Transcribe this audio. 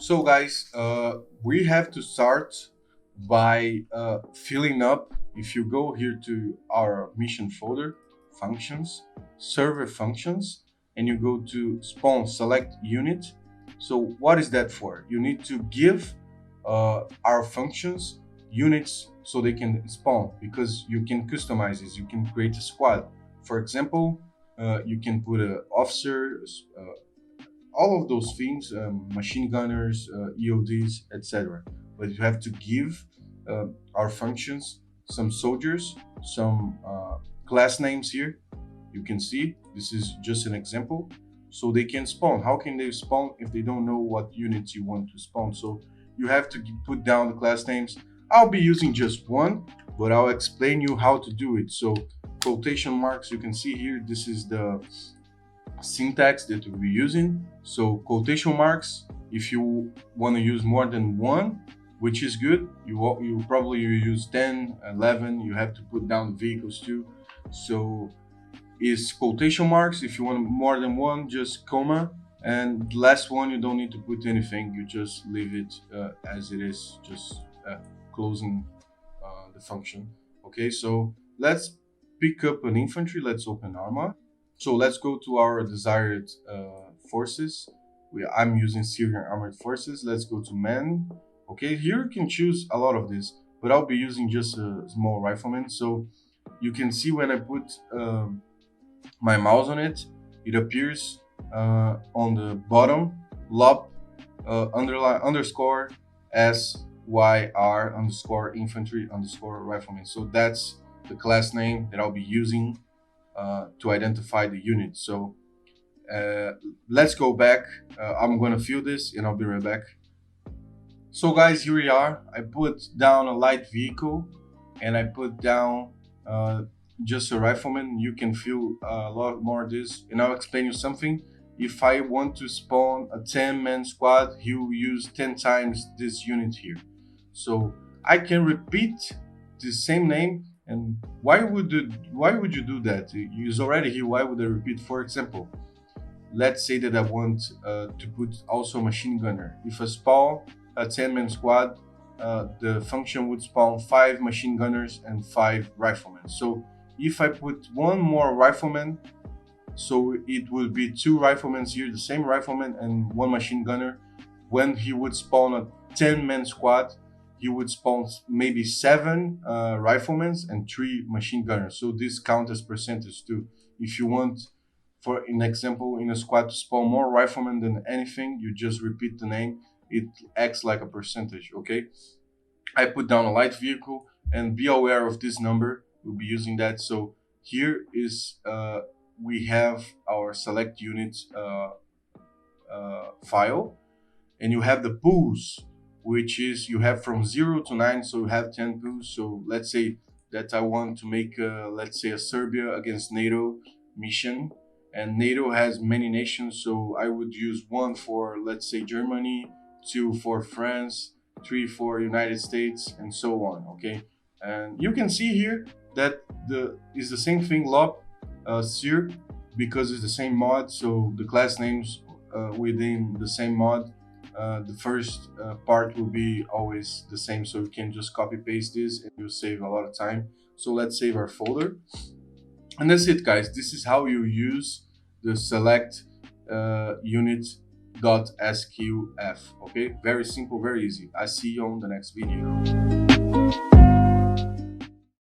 So guys, we have to start by filling up. If you go here to our mission folder, functions, server functions, and you go to spawn select unit. So what is that for? You need to give our functions units so they can spawn, because you can customize this. You can create a squad. For example, you can put a officer, all of those things, machine gunners, EODs, etc. But you have to give our functions some soldiers, some class names here. You can see this is just an example. So they can spawn. How can they spawn if they don't know what units you want to spawn? So you have to put down the class names. I'll be using just one, but I'll explain you how to do it. So quotation marks, you can see here, this is the syntax that we'll be using. So quotation marks, if you want to use more than one, which is good, you probably use 10, 11. You have to put down vehicles too. So is quotation marks. If you want more than one, just comma. And the last one, you don't need to put anything. You just leave it as it is, just closing the function. Okay, so let's pick up an infantry. Let's open Arma. So let's go to our desired forces. I'm using Syrian Armored Forces. Let's go to men. Okay, here you can choose a lot of this, but I'll be using just a small rifleman. So you can see when I put my mouse on it, it appears on the bottom, lop underline underscore SYR underscore infantry underscore rifleman. So that's the class name that I'll be using to identify the unit. So let's go back. I'm gonna fill this and I'll be right back. So guys, here we are. I put down a light vehicle and I put down just a rifleman. You can fill a lot more of this, and I'll explain you something. If I want to spawn a 10-man squad, he will use 10 times this unit here. So I can repeat the same name. And why would you do that? He's already here. Why would I repeat? For example, let's say that I want to put also a machine gunner. If I spawn a 10-man squad, the function would spawn 5 machine gunners and 5 riflemen. So if I put one more rifleman, so it will be 2 riflemen here, the same rifleman and 1 machine gunner. When he would spawn a 10-man squad, he would spawn maybe 7 riflemen and 3 machine gunners. So this counts as percentage too. If you want, for an example, in a squad to spawn more riflemen than anything, you just repeat the name. It acts like a percentage, okay? I put down a light vehicle, and be aware of this number. We'll be using that. So here is, we have our select unit file, and you have the pools, which is you have from 0 to 9, so you have 10 pools. So let's say that I want to make, let's say, a Serbia against NATO mission, and NATO has many nations, so I would use 1 for, let's say, Germany, 2 for France, 3 for United States, and so on. Okay, and you can see here that is the same thing, lop sir, because it's the same mod. So the class names within the same mod, the first part will be always the same. So you can just copy paste this and you'll save a lot of time. So let's save our folder, and that's it, guys. This is how you use the select unit.sqf. Okay, very simple, very easy. I see you on the next video.